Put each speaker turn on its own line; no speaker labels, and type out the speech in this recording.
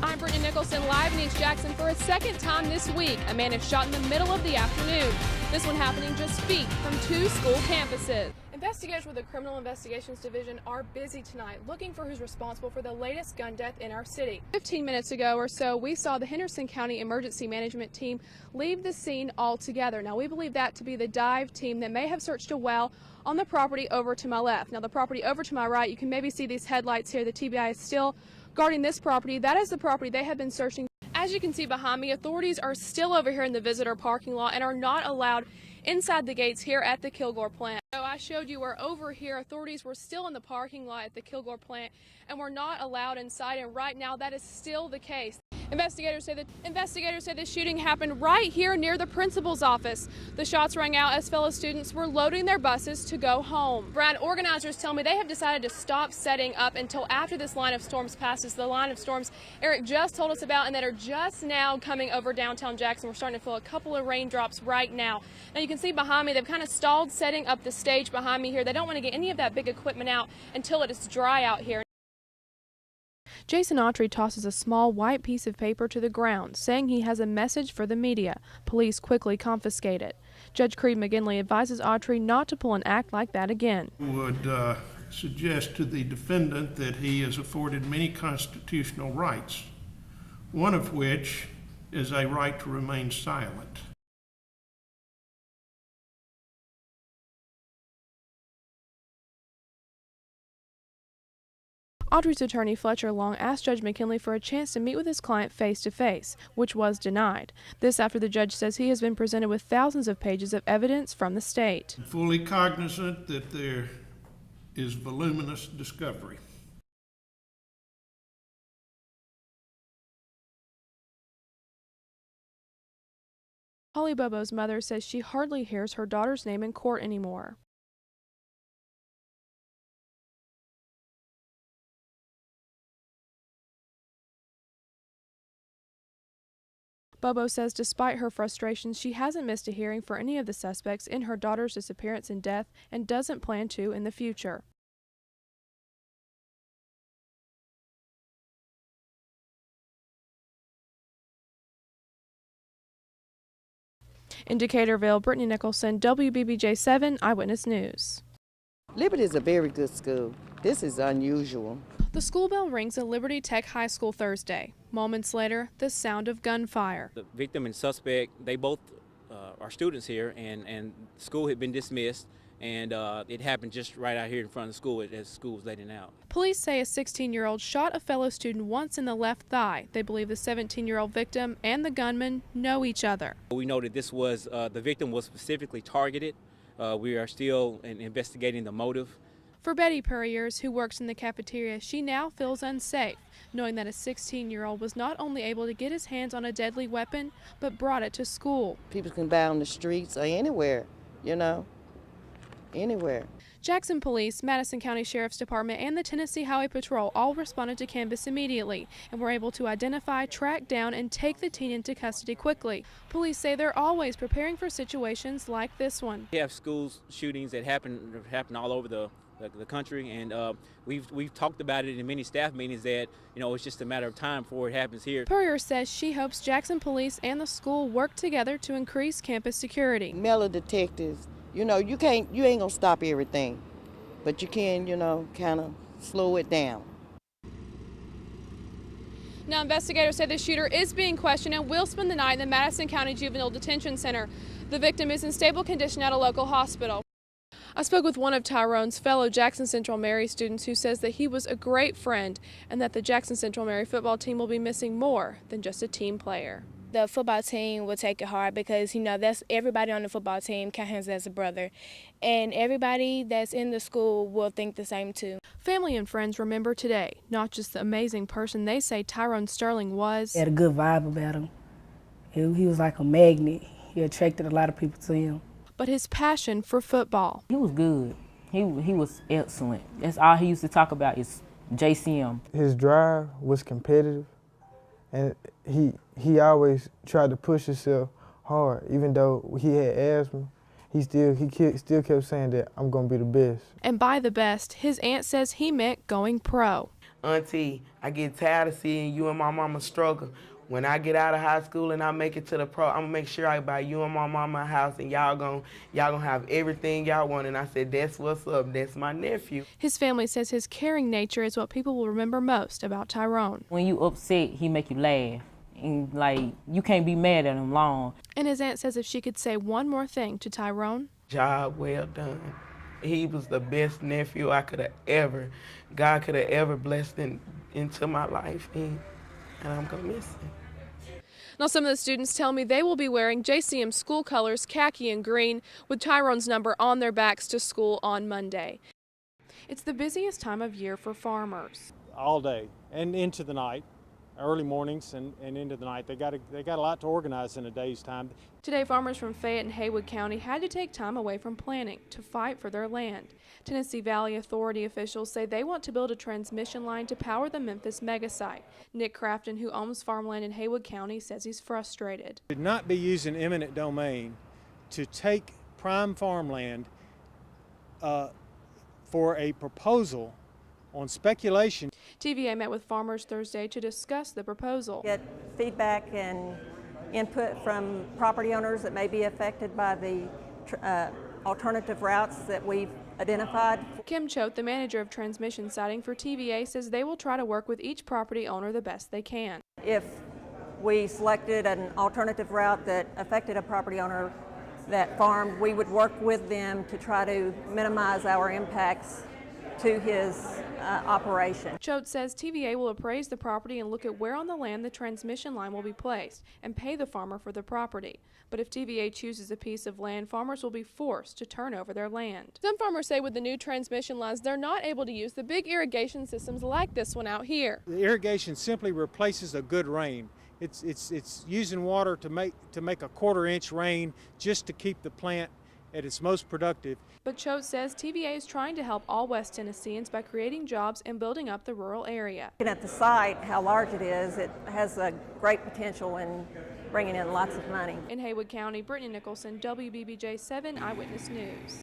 I'm Brittany Nicholson, live in East Jackson for a second time this week. A man is shot in the middle of the afternoon. This one happening just feet from two school campuses. Investigators with the Criminal Investigations Division are busy tonight looking for who's responsible for the latest gun death in our city. 15 minutes ago or so, we saw the Henderson County Emergency Management Team leave the scene altogether. Now, we believe that to be the dive team that may have searched a well on the property over to my left. Now, the property over to my right, you can maybe see these headlights here. The TBI is still guarding this property. That is the property they have been searching. As you can see behind me, authorities are still over here in the visitor parking lot and are not allowed inside the gates here at the Kilgore plant. So I showed you where over here authorities were still in the parking lot at the Kilgore plant and were not allowed inside, and right now that is still the case. Investigators say the shooting happened right here near the principal's office. The shots rang out as fellow students were loading their buses to go home. Brad, organizers tell me they have decided to stop setting up until after this line of storms passes. The line of storms Eric just told us about and that are just now coming over downtown Jackson. We're starting to feel a couple of raindrops right now. Now you can see behind me they've kind of stalled setting up the stage behind me here. They don't want to get any of that big equipment out until it is dry out here. Jason Autry tosses a small white piece of paper to the ground, saying he has a message for the media. Police quickly confiscate it. Judge Creed McGinley advises Autry not to pull an act like that again.
Would suggest to the defendant that he is afforded many constitutional rights, one of which is a right to remain silent.
Autry's attorney, Fletcher Long, asked Judge McKinley for a chance to meet with his client face-to-face, which was denied. This after the judge says he has been presented with thousands of pages of evidence from the state.
I'm fully cognizant that there is voluminous discovery.
Holly Bobo's mother says she hardly hears her daughter's name in court anymore. Bobo says despite her frustrations, she hasn't missed a hearing for any of the suspects in her daughter's disappearance and death and doesn't plan to in the future. In Decaturville, Brittany Nicholson, WBBJ7 Eyewitness News.
Liberty is a very good school. This is unusual.
The school bell rings at Liberty Tech High School Thursday. Moments later, the sound of gunfire.
The victim and suspect, they both are students here, and school had been dismissed, and it happened just right out here in front of the school as school was letting out.
Police say a 16-year-old shot a fellow student once in the left thigh. They believe the 17-year-old victim and the gunman know each other.
We know that this was, the victim was specifically targeted. We are still investigating the motive.
For Betty Purriers, who works in the cafeteria, she now feels unsafe, knowing that a 16-year-old was not only able to get his hands on a deadly weapon, but brought it to school.
People can buy on the streets or anywhere, you know, anywhere.
Jackson Police, Madison County Sheriff's Department, and the Tennessee Highway Patrol all responded to canvas immediately and were able to identify, track down, and take the teen into custody quickly. Police say they're always preparing for situations like this one.
We have school shootings that happen all over the country, and we've talked about it in many staff meetings that, you know, it's just a matter of time before it happens here.
Purrier says she hopes Jackson Police and the school work together to increase campus security.
Metal detectives, you know, you ain't gonna stop everything, but you can, you know, kind of slow it down.
Now, investigators say the shooter is being questioned and will spend the night in the Madison County Juvenile Detention Center. The victim is in stable condition at a local hospital. I spoke with one of Tyrone's fellow Jackson Central Mary students who says that he was a great friend and that the Jackson Central Mary football team will be missing more than just a team player.
The football team will take it hard because, you know, that's everybody on the football team counts as a brother. And everybody that's in the school will think the same too.
Family and friends remember today, not just the amazing person they say Tyrone Sterling was.
He had a good vibe about him. He was like a magnet. He attracted a lot of people to him.
But his passion for football.
He was good. He was excellent. That's all he used to talk about is JCM.
His drive was competitive, and he always tried to push himself hard. Even though he had asthma, he still kept saying that I'm gonna be the best.
And by the best, his aunt says he meant going pro.
Auntie, I get tired of seeing you and my mama struggle. When I get out of high school and I make it to the pro, I'm gonna make sure I buy you and my mama a house, and y'all gonna have everything y'all want. And I said, that's what's up. That's my nephew.
His family says his caring nature is what people will remember most about Tyrone.
When you upset, he make you laugh. And like, you can't be mad at him long.
And his aunt says if she could say one more thing to Tyrone.
Job well done. He was the best nephew God could have ever blessed into my life, and I'm gonna miss him.
Now, some of the students tell me they will be wearing JCM school colors, khaki and green, with Tyrone's number on their backs to school on Monday. It's the busiest time of year for farmers.
All day and into the night, early mornings and into the night. They got a lot to organize in a day's time.
Today, farmers from Fayette and Haywood County had to take time away from planting to fight for their land. Tennessee Valley Authority officials say they want to build a transmission line to power the Memphis megasite. Nick Crafton, who owns farmland in Haywood County, says he's frustrated.
Should not be using eminent domain to take prime farmland for a proposal on speculation.
TVA met with farmers Thursday to discuss the proposal.
Get feedback and input from property owners that may be affected by the alternative routes that we've identified.
Kim Choate, the manager of transmission siting for TVA, says they will try to work with each property owner the best they can.
If we selected an alternative route that affected a property owner that farmed, we would work with them to try to minimize our impacts to his operation.
Choate says TVA will appraise the property and look at where on the land the transmission line will be placed and pay the farmer for the property. But if TVA chooses a piece of land, farmers will be forced to turn over their land. Some farmers say with the new transmission lines, they're not able to use the big irrigation systems like this one out here.
The irrigation simply replaces a good rain. It's using water to make a 1/4 inch rain just to keep the plant at its most productive.
But Choate says TVA is trying to help all West Tennesseans by creating jobs and building up the rural area.
Looking at the site, how large it has a great potential in bringing in lots of money.
In Haywood County, Brittany Nicholson, WBBJ 7 Eyewitness News.